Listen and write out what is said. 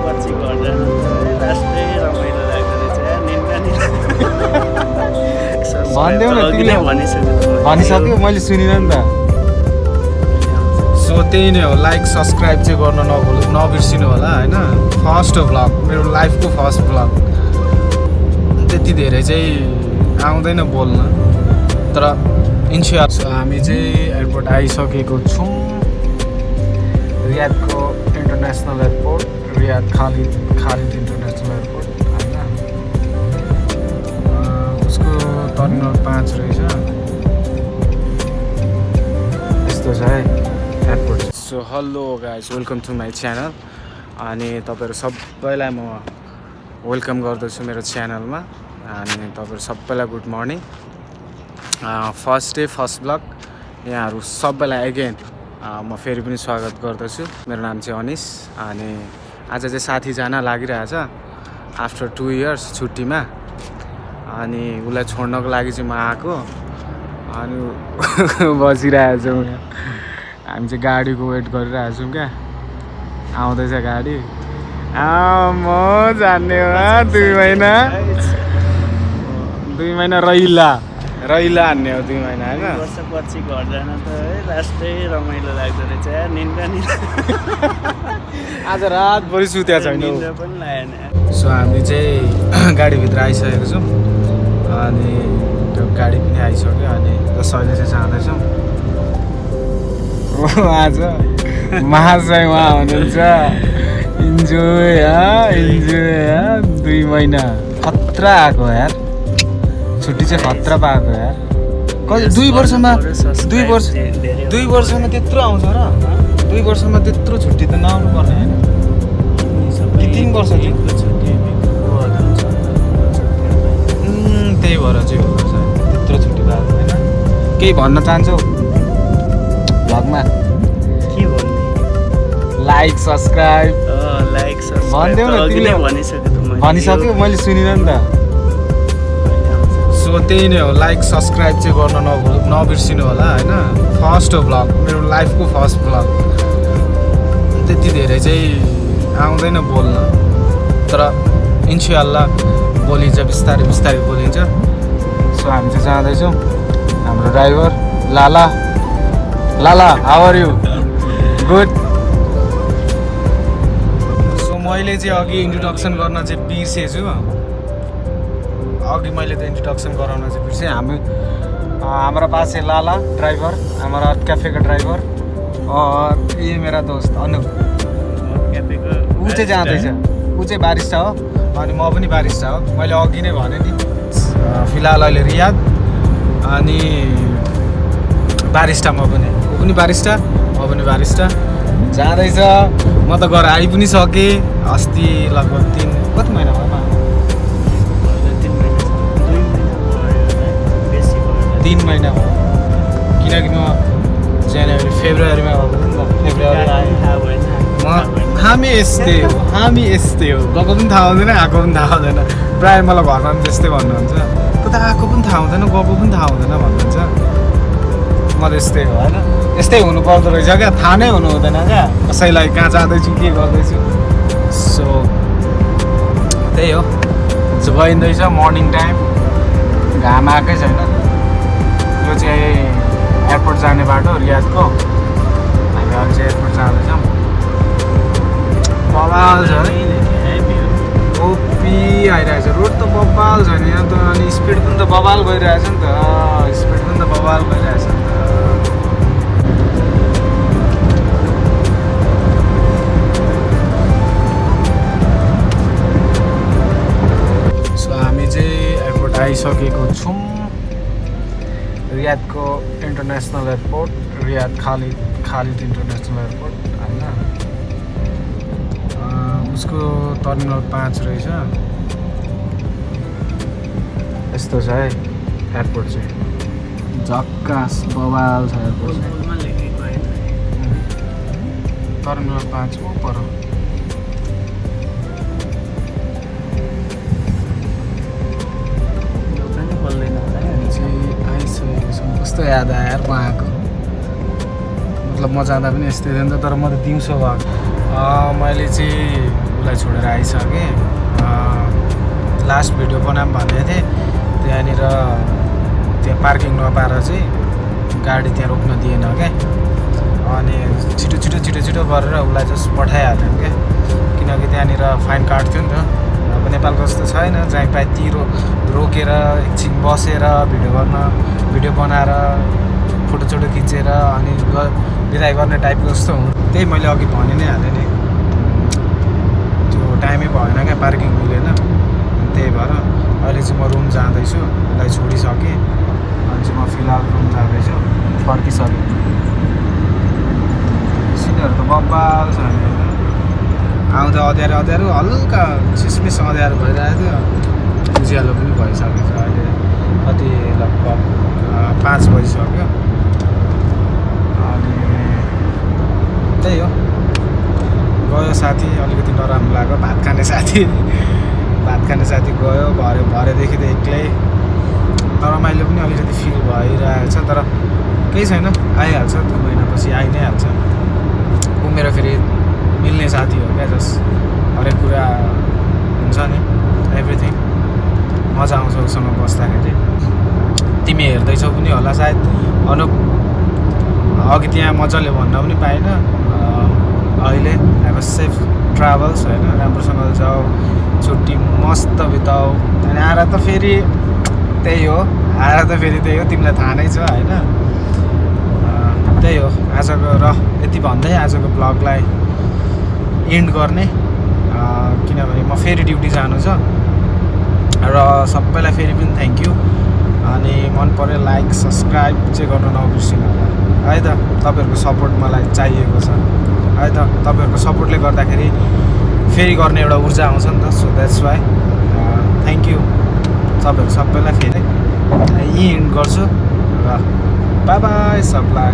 वर्षपछि घर जान लास्टै रमाइलो लाग्दो रहेछ निन्दा नि भन्देऊ न अघि नै भनिसक्यो मैले सुनिनँ नि त। सो त्यही नै हो, लाइक सब्सक्राइब चाहिँ गर्न नबिर्सिनु होला होइन। फर्स्ट भ्लग, मेरो लाइफको फर्स्ट भ्लग, त्यति धेरै चाहिँ आउँदैन बोल्न, तर इन्स्योर। सो हामी चाहिँ एयरपोर्ट आइसकेको छौँ, रियादको international airport, Riyadh Khalid international airport होइन। उसको टर्मिनल 5 रहेछ, यस्तो छ है airport. So hello guys, welcome to my channel. अनि तपाईँहरू सबैलाई म वेलकम गर्दछु मेरो च्यानलमा। अनि तपाईँहरू सबैलाई good morning. First day first blog यहाँहरू सबैलाई एगेन म फेरि पनि स्वागत गर्दछु। मेरो नाम चाहिँ अनिस। अनि आज चाहिँ साथी जान लागिरहेछ आफ्टर 2 इयर्स छुट्टीमा। अनि उसलाई छोड्नको लागि चाहिँ म आएको, अनि बसिरहेछौँ यहाँ। हामी चाहिँ गाडीको वेट गरिरहेछौँ क्या, आउँदैछ गाडी। म जान्ने हो 2 महिना रहिला हान्ने हो 2 महिना होइन। वर्षपछि घर जान त लास्टै रमाइलो लाग्दो रहेछ निन्दा नि आज रातभरि सुत्या छैन। निन्दा पनि लागेन। सो हामी चाहिँ गाडीभित्र आइसकेको छौँ, अनि त्यो गाडी पनि आइसक्यो। अनि सहिले चाहिँ जाँदैछौँ। आज महाशय उहाँ हुनुहुन्छ। इन्जोय 2 महिना खतरा आएको यार, छुट्टी चाहिँ खतरा पाएको यार। कति 2 वर्षमा त्यत्रो आउँछ र? 2 वर्षमा त्यत्रो छुट्टी त नआउनु पर्ने होइन कि? 3 वर्ष थियो त्यही भएर चाहिँ होला सायद त्यत्रो छुट्टी पाएको होइन। केही भन्न चाहन्छौ भ्लगमा? के भन्ने, लाइक सब्सक्राइब भन्देऊ न तिमीले भनिसक्यो, मैले सुनिनँ नि त। सो त्यही नै हो, लाइक सब्सक्राइब चाहिँ गर्न नबिर्सिनु होला होइन। फर्स्ट भ्लग, मेरो लाइफको फर्स्ट भ्लग, त्यति धेरै चाहिँ आउँदैन बोल्न, तर इन्साअल्लाह बोलिन्छ, बिस्तारै बोलिन्छ। सो हामी चाहिँ जाँदैछौँ। हाम्रो driver Lala how are you? Good. So मैले चाहिँ अघि इन्ट्रोडक्सन गर्न चाहिँ बिर्सेछु। अघि मैले त इंट्रोडक्शन कराना चाहिँ फिर से हमारा पास है लाला ड्राइवर, हमारा कैफे का ड्राइवर, और ये मेरा दोस्त अनुप। ऊ चाहिँ जाँदैछ, ऊ चाहिँ बारिस्टा हो अनि म पनि बारिस्टा हो। मैले अघि नै भने नि, फिलहाल अहिले रियाद अनि बारिस्टा म पनि, ऊ पनि बारिस्टा म पनि बारिस्टा। जाँदैछ। म त घर आइ पनि सकेँ अस्ति लगभग 3 महिना भयो। 3 महिना भयो, किनकि म फेब्रुअरीमा गएको थिएँ नि त। फेब्रुअरी हामी यस्तै हो, गएको पनि थाहा हुँदैन, आएको पनि थाहा हुँदैन। प्रायः मलाई घरमा पनि त्यस्तै भन्नुहुन्छ, त आएको पनि थाहा हुँदैन, गएको पनि थाहा हुँदैन भन्नुहुन्छ। म त यस्तै हो होइन, यस्तै हुनुपर्दो रहेछ क्या, थाहा नै हुनु हुँदैन क्या कसैलाई कहाँ जाँदैछु के गर्दैछु। सो त्यही हो, गइँदैछ मर्निङ टाइम, घाम आएकै छैन। यो चाहिँ एयरपोर्ट जाने बाटो रियादको, हामी अहिले चाहिँ एयरपोर्ट जाँदैछौँ। बबाल छ है, ओपी आइरहेछ, रोड त बबाल छ नि यहाँ त। अनि स्पिड पनि त बबाल गइरहेछ नि त, सो हामी चाहिँ एयरपोर्ट आइसकेको छौँ, रियादको international airport, Riyadh Khalid international airport होइन। उसको टर्मिनल 5 रहेछ, यस्तो छ है एयरपोर्ट चाहिँ, झक्कास बबाल छ एयरपोर्ट चाहिँ। टर्मिनल 5 हो पर। कस्तो याद आयो यार वहाँको, मतलब म जाँदा पनि यस्तै थियो नि त। तर म त दिउँसो गएको, मैले चाहिँ उसलाई छोडेर आइसकेँ। लास्ट भिडियो बनाऊँ भनेको थिएँ, त्यहाँनिर त्यहाँ पार्किङ नपाएर चाहिँ गाडी त्यहाँ रोक्न दिएन क्या। अनि छिटो गरेर उसलाई जस्ट पठाइहाल्यौँ क्या, किनकि त्यहाँनिर फाइन काट्थ्यो नि त। अब नेपालको जस्तो छैन जहीँ पाए तिरो रोकेर एकछिन बसेर भिडियो बनाएर फोटो खिचेर अनि बिदाइ गर्ने टाइपको जस्तो हुनु। त्यही मैले अघि भनि नै हालेँ नि, त्यो टाइमै भएन क्या, पार्किङ मिलेन। त्यही भएर अहिले चाहिँ म रुम जाँदैछु, उसलाई छोडिसकेँ। अनि चाहिँ म फिलहाल रुम जाँदैछु, फर्किसकेँ। सिनहरू त बब्बाल छ नि, आउँदा अँध्यारो हल्का सिस्मिस अँध्यारो भइरहेको थियो, उज्यालो पनि भइसकेको छ। अहिले कति लगभग 5 बजिसक्यो। अनि त्यही हो, गयो साथी, अलिकति नराम्रो लाग्यो। भात खाने साथी गयो। भरेदेखि त एक्लै नरमाइलो पनि अलिकति फिल भइरहेको छ, तर केही छैन, आइहाल्छ। 2 महिनापछि आइ नै हाल्छ। ऊ मेरो फेरि मिल्ने साथी हो क्या, जस हरेक कुरा हुन्छ नि, एभ्रिथिङ मजा आउँछ उसँग बस्दाखेरि। तिमी हेर्दैछौ पनि होला सायद, अघि त्यहाँ मजाले भन्न पनि पाइनँ। अहिले अब सेफ ट्राभल्स होइन, राम्रोसँग जाऊ, छुट्टी मस्त बिताऊ। अनि आएर त फेरि त्यही हो, तिमीलाई थाहा नै छ होइन। त्यही हो आजको, र यति भन्दै आजको ब्लगलाई एन्ड गर्ने, किनभने म फेरि ड्युटी जानु छ। र सबैलाई फेरि पनि थ्याङ्क यू। अनि मन पऱ्यो लाइक सब्सक्राइब चाहिँ गर्नु नबिर्सिनु होला है त। तपाईँहरूको सपोर्ट मलाई चाहिएको छ है त। तपाईँहरूको सपोर्टले गर्दाखेरि फेरि गर्ने एउटा ऊर्जा आउँछ नि त। So that's why thank you तपाईँहरू सबैलाई फेरि यहीँ एन्ड गर्छु। र बाई बाई सबलाई।